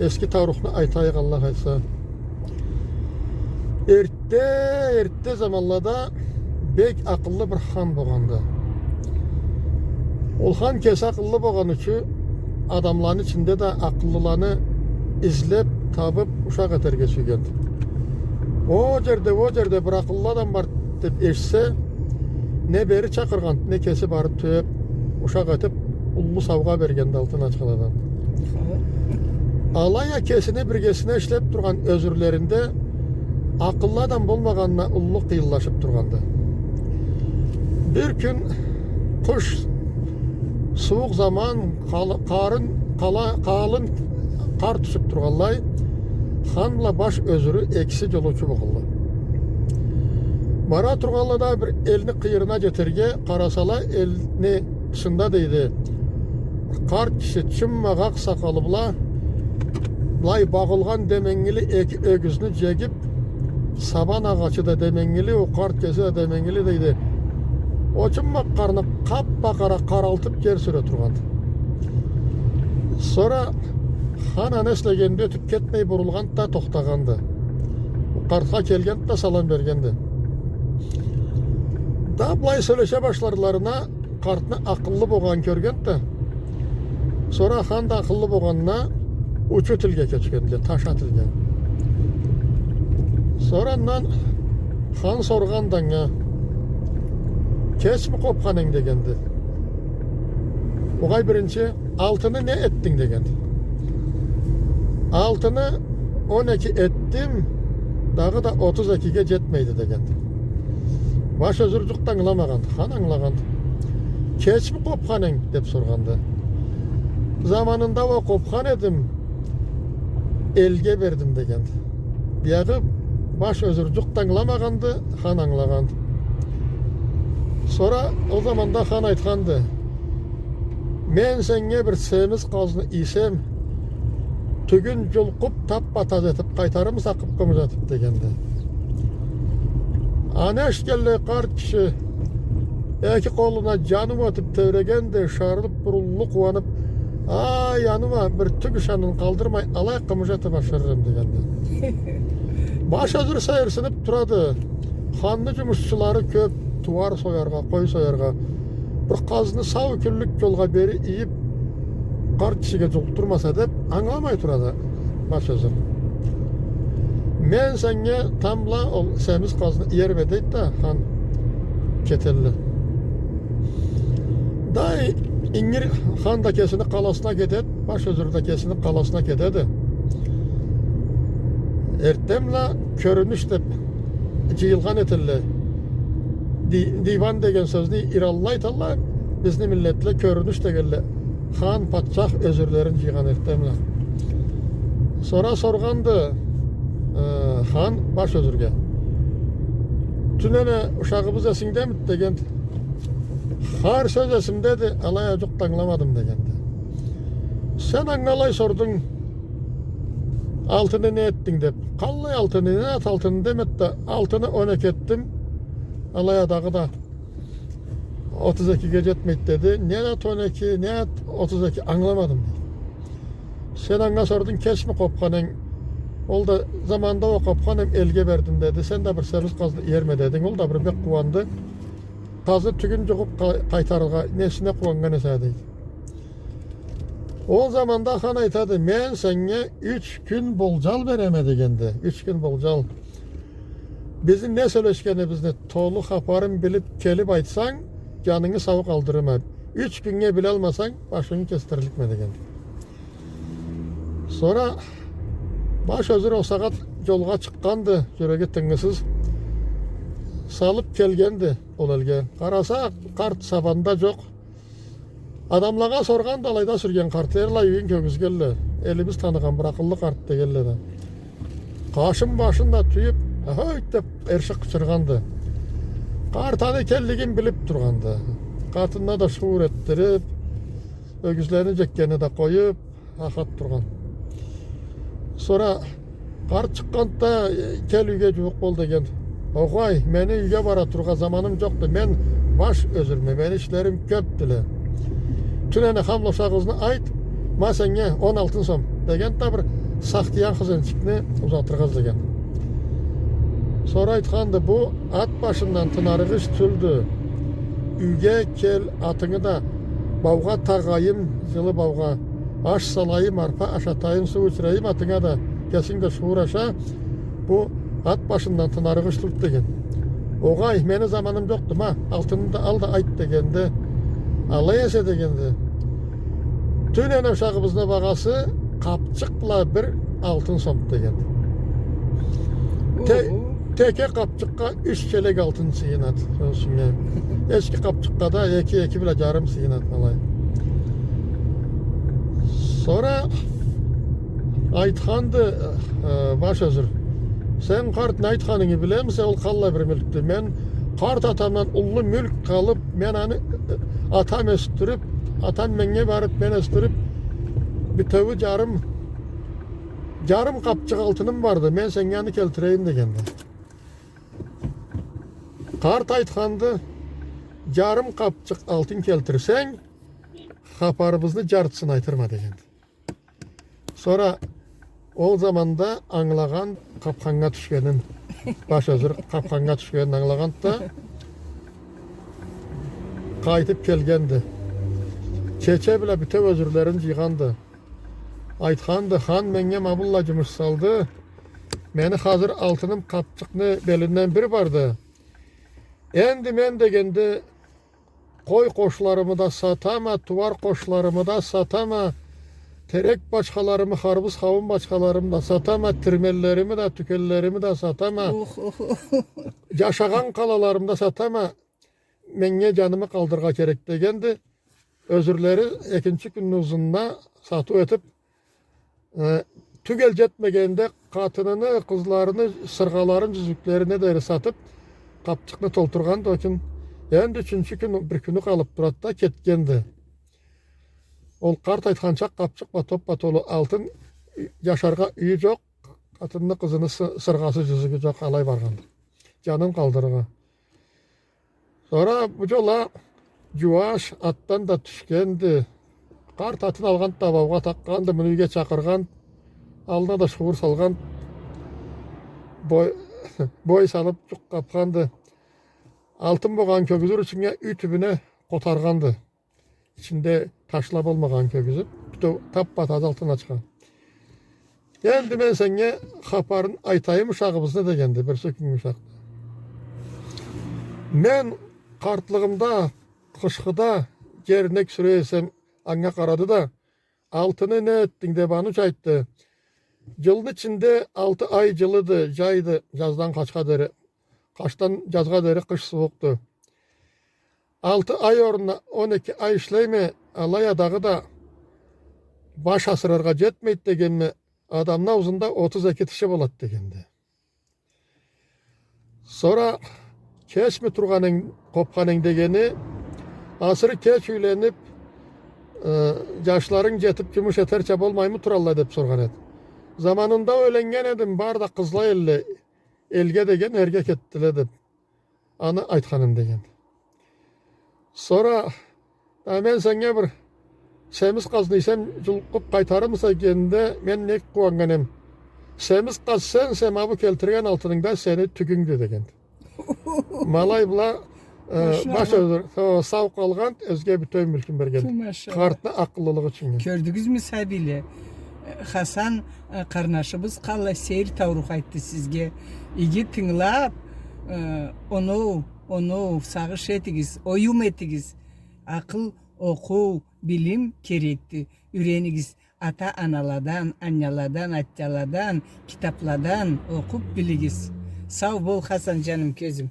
eski tarihini aytayıq Allah aytsa. Ertte zamanlarda bek akıllı bir han bolğandı. Ol han kes akıllı bolğan üçin adamların içinde de akıllılarını izlep tapıp uşak eterge suygendi. O yerde bir akıllı adam var dep eşse ne beri çakırgan ne kesi barıp tüyüp uşak etip ullu savga bergendi altın açıkladan. Alaya kesine birgesine işlep durgan özürlerinde akıllı adam bolmaganına ullu kıyıllaşıp durgandı. Bir gün kış soğuk zaman kalın kar düşüp durganlay hanla baş özürü eksi joluçu bolğanlı. Bara turganlarda bir elini kıyırına getirge karasala elini dışında deydi. Kar kişi çımma sakalı bula lay bağılgan demengili ögüzünü jegip saban ağaçı da demengili o kart kesi de demengili deydi. O çımma karnı kapbakara karaltıp ger süre turgandı. Sonra han aneslegende ötüp ketmey burulgan da toktagandı. Kartga kelgen da salam bergendi. Da bulay söyleşe başlarlarına kartını akıllı bolğan körgen de. Sonra han da akıllı bolğanına uçu tilge keçkendiler, taşa tilge. Sorandan han sorgandan ya kes mi kopkanen degendi. Ogay birinci altını ne ettin degendi. Altını 12 ettim, dağı da 32'ge jetmeydi degendi. Baş özürcükten anlamagandı, han anlagandı. Kes mi kopkanen dep sorgandı. Zamanında o kopkan edim, elge verdim degendi. Biyağı baş özürcükten anlamagandı, han anlagandı. Sonra o zaman da han aytkandı. Men senge bir semiz kazını isem, tügün julkup tappa-taz etip kaytarım sakıp kımızatıp degendi. Aneş gelle kart kişi iki koluna canım atıp tevregendi, şarılıp burullu kuvanıp "Aa yanıma bir tüg şanını kaldırmay alay kımızatıp başarırım" degendi. Baş özür sayırsınıp turadı. Hanlı cumuşçuları köp, tuvar soyarga, koy soyarga. Bir kazını sağ küllük yolga beri iyip kart kişiге jolturmasa dep anlamay turadı baş özür. Men senge tamla ol semiz kazını yerbe deydi da han ketelli. Day ingir han da kesini kalasına gidet, baş özür da kesini kalasına gidedi. Ertemla körünüş dep cıyılgan etilli. Divan degen sözünü irallaytalla bizni milletle körünüş degelle han patçak özürlerin jıygan ertemle. Sonra sorgandı han baş özürge. Tünene uşağımız esinde mi degendi. Har söz esimde de alaya çok anlamadım degendi. Sen angalay sordun altını ne ettin dep. Kallay altını ne at altını demet de altını 12 ettim. Alaya dağı da 32 etmeydi dedi. Ne at 12 ne at 32 anlamadım dedi. Sen anga sordun kes mi kopkanen. Ol da zamanda o kopkanem elge verdim dedi. Sen de bir semiz kazdı yerme dedin. Ol da bir bek kuvandı. Kazı tügün jokup kaytarılga nesine kuvangan eseydi. O zaman da han aytadı. Men senge 3 gün bolcal bereme degendi. 3 gün bolcal. Bizim ne söyleşkenimizde tolu haparım bilip kelip aytsan canını savuk aldırma. 3 günge bile almasan başını kestirilikme degendi. Sonra baş özür o saat yolga çıkkandı jüregi tıngısız. Salıp kelgendi ol elge. Karasa kart sabanda yok. Adamlaga sorgan dalayda sürgen kart erla yüyün köngüz geldi. Elimiz tanıgan bir akıllı kart de geldi. Kaşın başında tüyüp höt dep erşik çırgandı. Kartanı kelligin bilip turgandı. Kartında da şuur ettirip ögüzlerini jekkeni de koyup ahat turgan. Sonra kart çıkkanda kel üyge juuk bol degen. Oğay, meni üyge bara turga zamanım joktu. Men baş özürme, men işlerim köp dile. Tüneni hamla uşağızını ayt, ma senge 16 som degen da bir saklayan kızınçıkını uzatırgaz degen. Sonra aytkandı, bu at başından tınarıgış tüldü. Üge kel atını da bavga tağayım, yılı bavga. Aş salayım, arpa aşatayım, su uçurayım atına da kesin de şuur aşa. Bu at başından tınarıgış tüldü degen. Oğay, meni zamanım yoktu ha. Altını da al da ayt degendi. Alayese degendi. Tün en aşağımızda bağası kapçıkla bir altın somt degendi. Teke kapçıkka 3 çelik altın sıyınat. Eski kapçıkka da 2 bile yarım sıyınat alay. Sonra aytkandı baş özür. Sen kart ne aytkanını bile misin? Ol kalla bir mülktü. Men kart atamdan ullu mülk kalıp men anı atam östürüp atam menge barıp men östürüp bir tövü yarım kapçık altınım vardı. Men sen yanı keltireyim degendi. Kart aytkandı, yarım kapçık altın keltirsen kaparımızını jartısın aytırma degendi. Sonra o zamanda anlagan kapkanga düşkenin, baş özür kapkanga düşkenin anlagan da kaytıp kelgendi. Çeçe bile bütün özürlerin jıygandı. Aytkandı, han menge mabullacımış saldı. Meni hazır altınım kapçıkны belinden biri vardı. Endi men degendi koy koşlarımı da satama, tuvar koşlarımı da satama, terek başkalarımı, harbız havun başkalarımı da satama, tirmellerimi de, tükellerimi de satama, yaşagan kalalarımı da satama, menge canımı kaldırga gerek degendi. Özürleri ikinci günün uzununa satı ötüp tügel jetmegende katınını, kızlarını, sırgaların cüzüklerini de satıp kapçıkını tolturgan da için endi üçüncü gün bir günü kalıp durat da ketkendi. Ol kart aytkançak kapçık batop batolu altın yaşarga üyü yok, katını kızını sırgası cüzüğü yok alay bargan. Canım kaldırga. Sonra bu jola Juvaş attan da düşkendi. Kart atın algan da bavga takkandı, münüge çakırgan. Alına da şuur salgan. Boy salıp çok kapkandı. Altın boğan kögüzür içine ütübüne kotargandı. İçinde taşlap olmagan kögüzür. Tappa taz altına çıkan. Geldi ben senge kaparın aytayım uşağımızda da geldi. Bir sökün uşak. Men kartlığımda, kışkıda gernek süreysem anga karadı da altını ne ettin de bana çayttı. Yılın içinde 6 ay yılıdı, caydı yazdan kaçka deri. Kaçtan yazga deri kış soğuktu. 6 ay oruna 12 ay işleyme alaya dağı da baş asırarga jetmeydi degenme adamna uzunda 32 tişi bolat degendi. Sonra keç mi turganın kopkanın degeni asırı keç üylenip yaşların jetip gümüş eterçe bolmay mı turalla dep sorgan edi. Zamanında ölengen edim bar da kızla elle elge degen erkek ettile dep anı aytkanım degen. Sonra men senge bir semiz kazdıysam julkup kaytarımsa gende men nek kuanganem. Semiz kaz sen bu keltirgen altınında seni tüküngdü degen. Malay bula baş özür sağ kalgan özge bütün mülkün bergen. Kartına akıllılığı için. Gördünüz mü Sabile? Hasan karnaşımız kalla seyir tavruk ayttı sizge. İgi tınlap onu sağış etigiz, oyum etigiz. Akıl, oku, bilim kerekti. Ürenigiz ata analardan, anyalardan, atyalardan, kitaplardan okup biligiz. Sağ bol Hasan canım közüm.